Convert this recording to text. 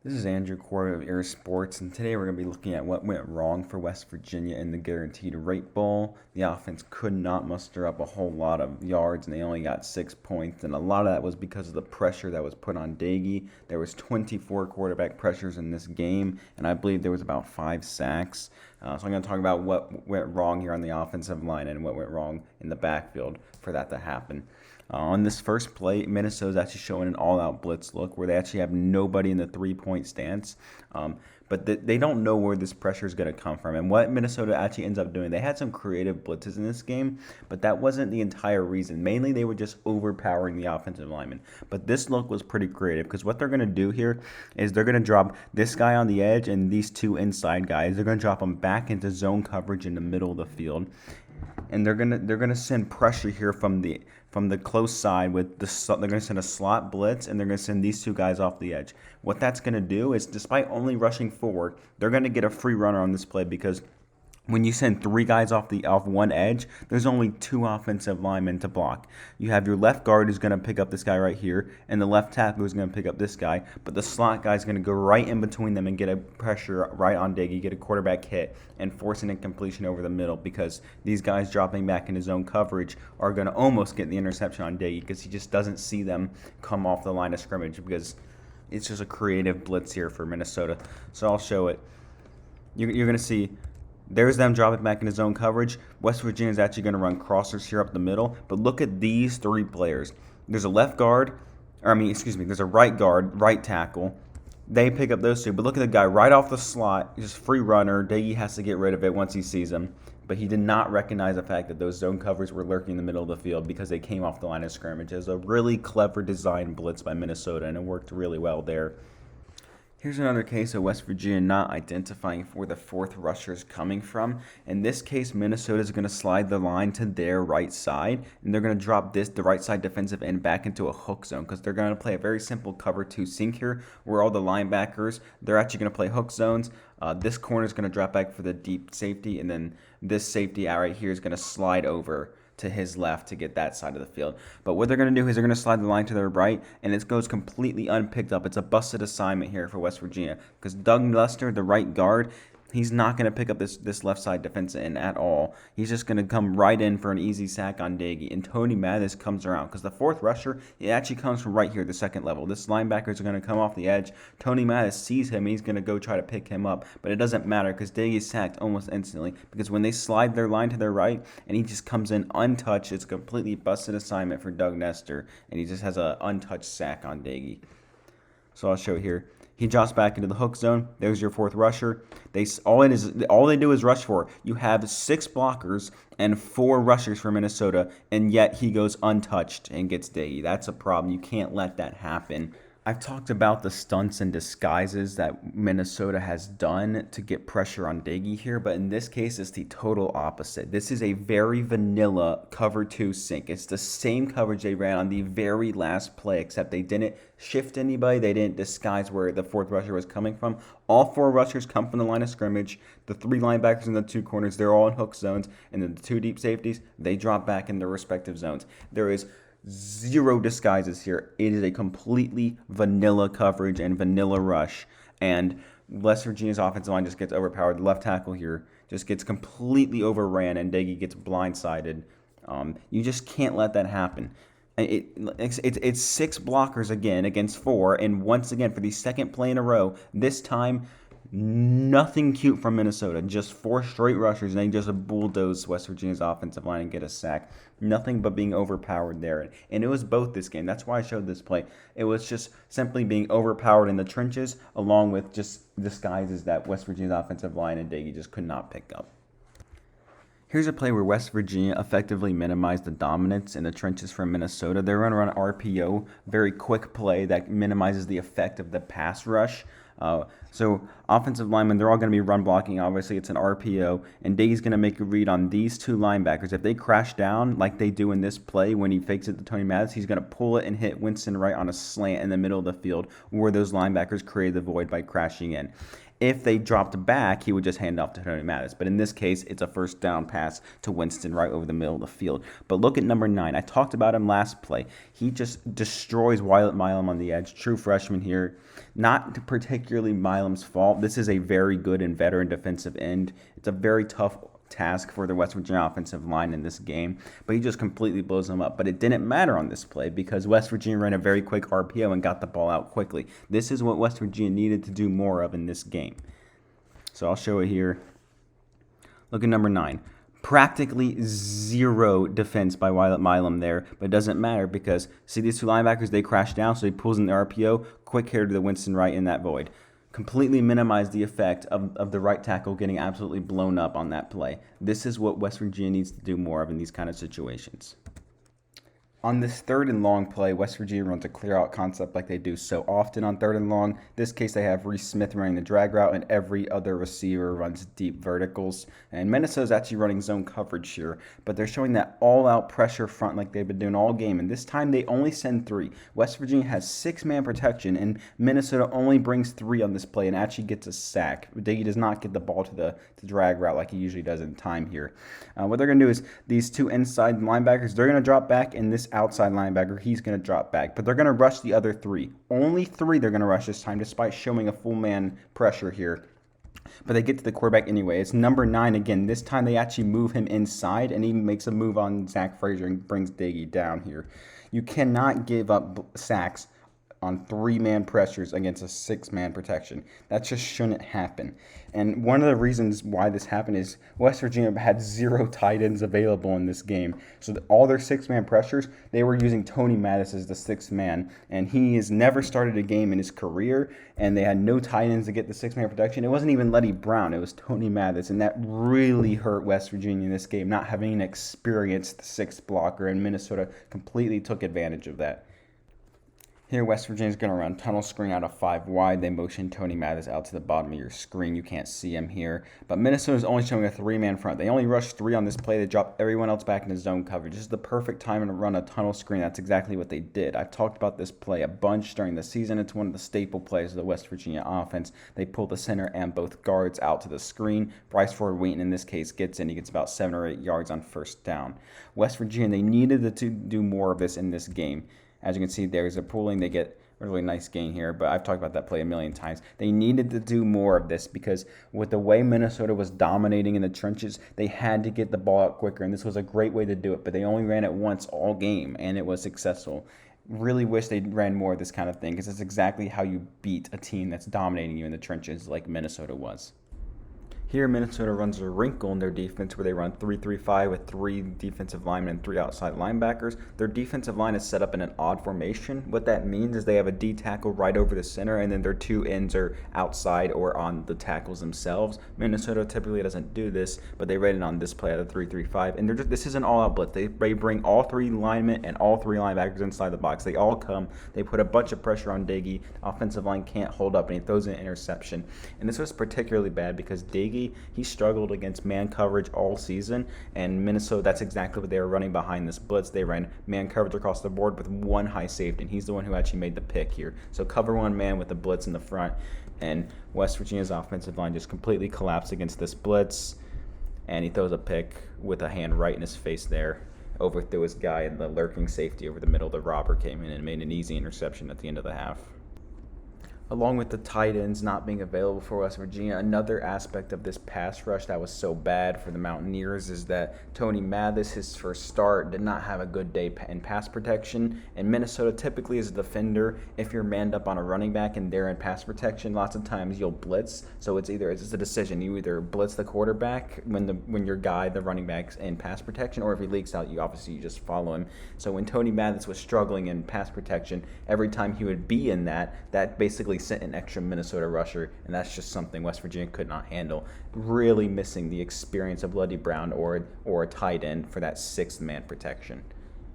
This is Andrew Corbett of Air Sports, and today we're going to be looking at what went wrong for West Virginia in the Guaranteed Rate Bowl. The offense could not muster up a whole lot of yards, and they only got 6 points, and a lot of that was because of the pressure that was put on Daggy. There was 24 quarterback pressures in this game, and I believe there was about 5 sacks. So I'm going to talk about what went wrong here on the offensive line and what went wrong in the backfield for that to happen. On this first play, Minnesota's actually showing an all-out blitz look where they actually have nobody in the three-point stance. But they don't know where this pressure is going to come from. And what Minnesota actually ends up doing, they had some creative blitzes in this game, but that wasn't the entire reason. Mainly, they were just overpowering the offensive lineman. But this look was pretty creative because what they're going to do here is they're going to drop this guy on the edge and these two inside guys. They're going to drop them back into zone coverage in the middle of the field. And they're gonna send pressure here from the close side with they're gonna send a slot blitz, and they're gonna send these two guys off the edge. What that's gonna do is, despite only rushing forward, they're gonna get a free runner on this play because when you send three guys off one edge, there's only two offensive linemen to block. You have your left guard who's going to pick up this guy right here, and the left tackle who's going to pick up this guy. But the slot guy is going to go right in between them and get a pressure right on Diggy, get a quarterback hit, and force an incompletion over the middle because these guys dropping back into zone coverage are going to almost get the interception on Diggy because he just doesn't see them come off the line of scrimmage because it's just a creative blitz here for Minnesota. So I'll show it. You're going to see. There's them dropping back into zone coverage. West Virginia is actually going to run crossers here up the middle. But look at these three players. There's a left guard, there's a right guard, right tackle. They pick up those two. But look at the guy right off the slot, just free runner. Daggy has to get rid of it once he sees him. But he did not recognize the fact that those zone covers were lurking in the middle of the field because they came off the line of scrimmage. It was a really clever design blitz by Minnesota, and it worked really well there. Here's another case of West Virginia not identifying where the fourth rusher is coming from. In this case, Minnesota is going to slide the line to their right side, and they're going to drop the right side defensive end back into a hook zone because they're going to play a very simple cover 2 sink here where all the linebackers, they're actually going to play hook zones. This corner is going to drop back for the deep safety, and then this safety out right here is going to slide over to his left to get that side of the field. But what they're going to do is they're going to slide the line to their right, and it goes completely unpicked up. It's a busted assignment here for West Virginia because Doug Lester, the right guard, he's not going to pick up this left side defensive end at all. He's just going to come right in for an easy sack on Daggy. And Tony Mathis comes around because the fourth rusher, it actually comes from right here, the second level. This linebacker is going to come off the edge. Tony Mathis sees him. He's going to go try to pick him up. But it doesn't matter because Daggy is sacked almost instantly because when they slide their line to their right and he just comes in untouched, it's a completely busted assignment for Doug Nestor. And he just has an untouched sack on Daggy. So I'll show here. He drops back into the hook zone. There's your fourth rusher. All they do is rush for. You have 6 blockers and 4 rushers for Minnesota, and yet he goes untouched and gets Daggy. That's a problem. You can't let that happen. I've talked about the stunts and disguises that Minnesota has done to get pressure on Daggy here, but in this case, it's the total opposite. This is a very vanilla cover 2 sink. It's the same coverage they ran on the very last play, except they didn't shift anybody. They didn't disguise where the fourth rusher was coming from. All 4 rushers come from the line of scrimmage. The 3 linebackers in the 2 corners, they're all in hook zones, and then the 2 deep safeties, they drop back in their respective zones. There is zero disguises here. It is a completely vanilla coverage and vanilla rush. And West Virginia's offensive line just gets overpowered. The left tackle here just gets completely overran, and Daggy gets blindsided. You just can't let that happen. It's 6 blockers again against 4, and once again for the second play in a row, this time nothing cute from Minnesota. Just 4 straight rushers, and they just bulldoze West Virginia's offensive line and get a sack. Nothing but being overpowered there. And it was both this game. That's why I showed this play. It was just simply being overpowered in the trenches, along with just disguises that West Virginia's offensive line and Daggy just could not pick up. Here's a play where West Virginia effectively minimized the dominance in the trenches from Minnesota. They're going to run RPO, very quick play that minimizes the effect of the pass rush. So Offensive linemen, they're all going to be run blocking. Obviously, it's an RPO, and Diggy's going to make a read on these two linebackers. If they crash down like they do in this play when he fakes it to Tony Mathis, he's going to pull it and hit Winston Wright on a slant in the middle of the field where those linebackers created the void by crashing in. If they dropped back, he would just hand off to Tony Mathis. But in this case, it's a first down pass to Winston right over the middle of the field. But look at number 9. I talked about him last play. He just destroys Wyatt Milam on the edge. True freshman here. Not particularly Milam's fault. This is a very good and veteran defensive end. It's a very tough task for the West Virginia offensive line in this game, but he just completely blows them up. But it didn't matter on this play because West Virginia ran a very quick RPO and got the ball out quickly. This is what West Virginia needed to do more of in this game. So I'll show it here. Look at number 9. Practically zero defense by Wyatt Milam there, but it doesn't matter because, see these two linebackers, they crash down, so he pulls in the RPO, quick hair to the Winston Wright in that void. Completely minimize the effect of the right tackle getting absolutely blown up on that play. This is what West Virginia needs to do more of in these kind of situations. On this 3rd and long play, West Virginia runs a clear out concept like they do so often on 3rd and long. This case, they have Reese Smith running the drag route, and every other receiver runs deep verticals. And Minnesota's actually running zone coverage here, but they're showing that all-out pressure front like they've been doing all game. And this time, they only send 3. West Virginia has 6-man protection, and Minnesota only brings 3 on this play and actually gets a sack. Diggy does not get the ball to the drag route like he usually does in time here. What they're going to do is these two inside linebackers, they're going to drop back, and this outside linebacker, he's going to drop back. But they're going to rush the other 3. Only 3 they're going to rush this time, despite showing a full man pressure here. But they get to the quarterback anyway. It's number 9 again. This time they actually move him inside, and he makes a move on Zach Frazier and brings Diggy down here. You cannot give up sacks on 3-man pressures against a 6-man protection. That just shouldn't happen. And one of the reasons why this happened is West Virginia had 0 tight ends available in this game. So all their 6-man pressures, they were using Tony Mathis as the 6th man. And he has never started a game in his career, and they had no tight ends to get the 6-man protection. It wasn't even Letty Brown. It was Tony Mathis. And that really hurt West Virginia in this game, not having an experienced 6th blocker. And Minnesota completely took advantage of that. Here, West Virginia's going to run tunnel screen out of 5 wide. They motion Tony Mathis out to the bottom of your screen. You can't see him here. But Minnesota's only showing a 3-man front. They only rushed 3 on this play. They dropped everyone else back into zone coverage. This is the perfect time to run a tunnel screen. That's exactly what they did. I've talked about this play a bunch during the season. It's one of the staple plays of the West Virginia offense. They pull the center and both guards out to the screen. Bryce Ford Wheaton, in this case, gets in. He gets about 7 or 8 yards on first down. West Virginia, they needed to do more of this in this game. As you can see, there's a pooling. They get a really nice gain here, but I've talked about that play a million times. They needed to do more of this because with the way Minnesota was dominating in the trenches, they had to get the ball out quicker, and this was a great way to do it, but they only ran it once all game, and it was successful. Really wish they ran more of this kind of thing because it's exactly how you beat a team that's dominating you in the trenches like Minnesota was. Here, Minnesota runs a wrinkle in their defense where they run 3-3-5 with 3 defensive linemen and 3 outside linebackers. Their defensive line is set up in an odd formation. What that means is they have a D tackle right over the center, and then their 2 ends are outside or on the tackles themselves. Minnesota typically doesn't do this, but they ran it on this play out of 3-3-5, and this is an all-out blitz. They bring all 3 linemen and all 3 linebackers inside the box. They all come. They put a bunch of pressure on Diggy. Offensive line can't hold up, and he throws an interception. And this was particularly bad because Diggy, he struggled against man coverage all season, and Minnesota, that's exactly what they were running behind this blitz. They ran man coverage across the board with 1 high safety, and he's the one who actually made the pick here. So cover 1 man with the blitz in the front, and West Virginia's offensive line just completely collapsed against this blitz, and he throws a pick with a hand right in his face there. Overthrew his guy, and the lurking safety over the middle, the robber, came in and made an easy interception at the end of the half. Along with the tight ends not being available for West Virginia, another aspect of this pass rush that was so bad for the Mountaineers is that Tony Mathis, his first start, did not have a good day in pass protection. And Minnesota typically is a defender. If you're manned up on a running back and they're in pass protection, lots of times you'll blitz. So it's a decision. You either blitz the quarterback when your guy, the running back's in pass protection, or if he leaks out, you just follow him. So when Tony Mathis was struggling in pass protection, every time he would be in that basically sent an extra Minnesota rusher, and that's just something West Virginia could not handle. Really missing the experience of Letty Brown or a tight end for that 6th man protection.